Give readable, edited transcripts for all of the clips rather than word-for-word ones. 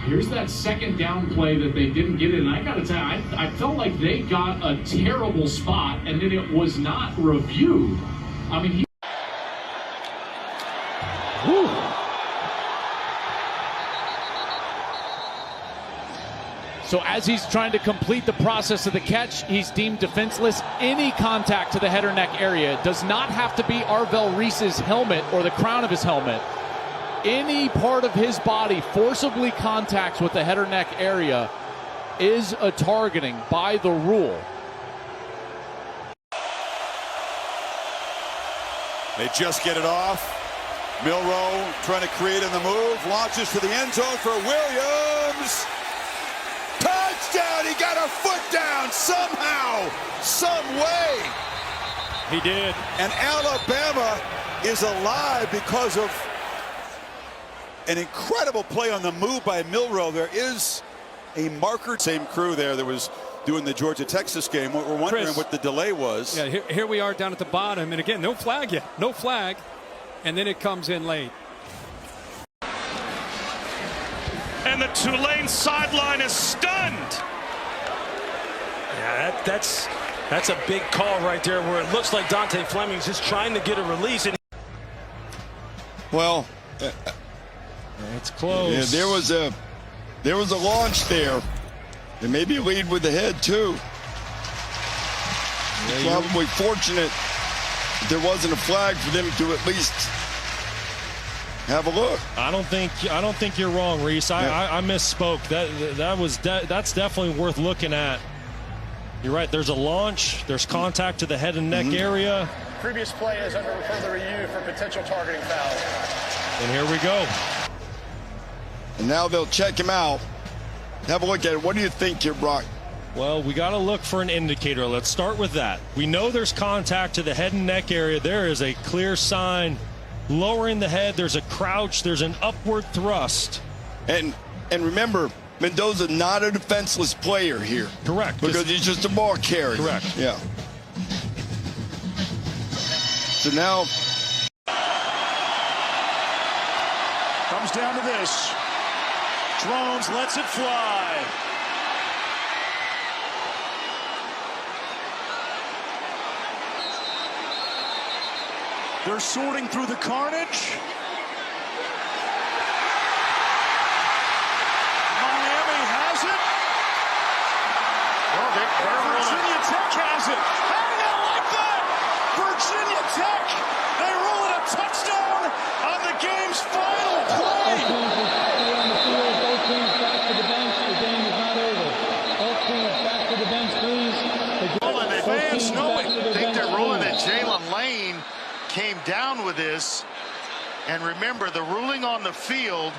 here's that second down play that they didn't get in. And I got to tell you, I felt like they got a terrible spot, and then it was not reviewed. I mean, So as he's trying to complete the process of the catch, he's deemed defenseless. Any contact to the head or neck area does not have to be Arvell Reese's helmet or the crown of his helmet. Any part of his body forcibly contacts with the head or neck area is a targeting by the rule. They just get it off. Milroe trying to create in the move, launches to the end zone for Williams. Touchdown! He got a foot down somehow, some way. He did. And Alabama is alive because of an incredible play on the move by Milroe. There is a marker. Same crew there that was doing the Georgia-Texas game. We're wondering what the delay was. Yeah, here we are down at the bottom. And again, no flag yet. No flag. And then it comes in late. And the Tulane sideline is stunned. Yeah, that's a big call right there where it looks like Dante Fleming's just trying to get a release. And well, it's close. Yeah, there was a launch there. And maybe a lead with the head too. Yeah, probably fortunate there wasn't a flag for them to at least have a look. I don't think you're wrong, Reese. I misspoke. That's definitely worth looking at. You're right. There's a launch. There's contact to the head and neck area. Previous play is under further review for potential targeting foul. And here we go. And now they'll check him out. Have a look at it. What do you think here, Brock? Well, we got to look for an indicator. Let's start with that. We know there's contact to the head and neck area. There is a clear sign. Lowering the head, there's a crouch, there's an upward thrust. And remember, Mendoza not a defenseless player here. Correct. Because he's just a ball carrier. Correct. Yeah. So now Comes down to this. Drones lets it fly. They're sorting through the carnage. Miami has it. Virginia Tech has it. How do you like that? Virginia Tech. They roll it a touchdown on the game's final play. Both teams back to the bench. The game is not over. Both teams back to the bench, please. The fans know it. I think they're rolling that Jalen Lane came down with this. And remember, the ruling on the field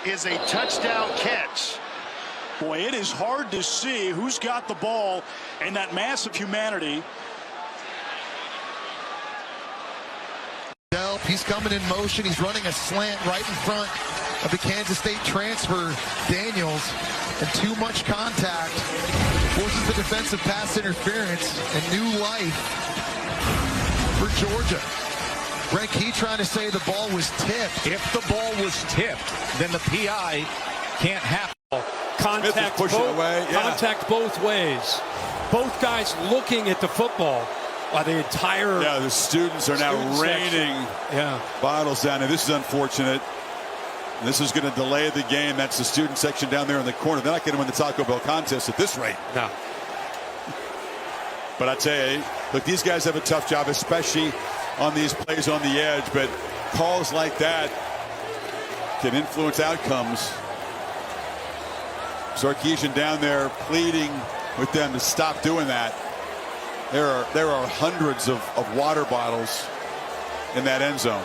is a touchdown catch. Boy, it is hard to see who's got the ball and that mass of humanity. He's coming in motion. He's running a slant right in front of the Kansas State transfer, Daniels, and too much contact forces the defensive pass interference and new life for Georgia. Brent Key trying to say the ball was tipped. If the ball was tipped, then the PI can't happen. Contact both ways. Both guys looking at the football. The entire the students are now raining bottles down, and this is unfortunate. This is going to delay the game. That's the student section down there in the corner. They're not going to win the Taco Bell contest at this rate. No. But I tell you, look, these guys have a tough job, especially on these plays on the edge. But calls like that can influence outcomes. Sarkisian down there pleading with them to stop doing that. There are hundreds of water bottles in that end zone.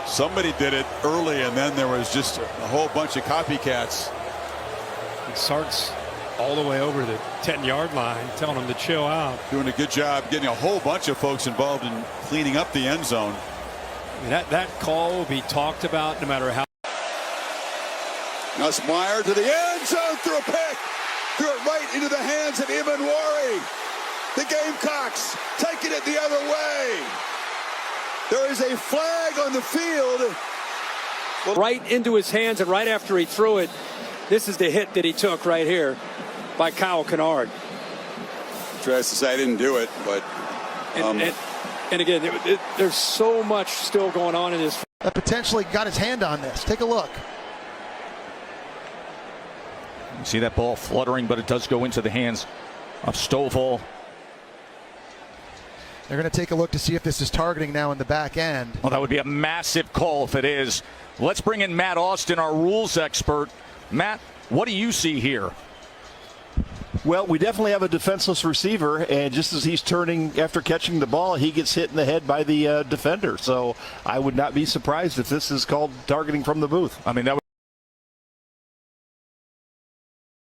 Somebody did it early, and then there was just a whole bunch of copycats. And Sark's all the way over the 10-yard line, telling them to chill out. Doing a good job getting a whole bunch of folks involved in cleaning up the end zone. I mean, that call will be talked about no matter how. Nussmeier to the end zone, threw a pick. Threw it right into the hands of Imanwari. The Gamecocks taking it the other way. There is a flag on the field. Right into his hands, and right after he threw it, this is the hit that he took right here by Kyle Kennard. Tries to say I didn't do it, but... And again, there's so much still going on in this. That potentially got his hand on this. Take a look. You see that ball fluttering, but it does go into the hands of Stovall. They're going to take a look to see if this is targeting now in the back end. Well, that would be a massive call if it is. Let's bring in Matt Austin, our rules expert. Matt, what do you see here? Well, we definitely have a defenseless receiver, and just as he's turning after catching the ball, he gets hit in the head by the defender. So I would not be surprised if this is called targeting from the booth. I mean, that would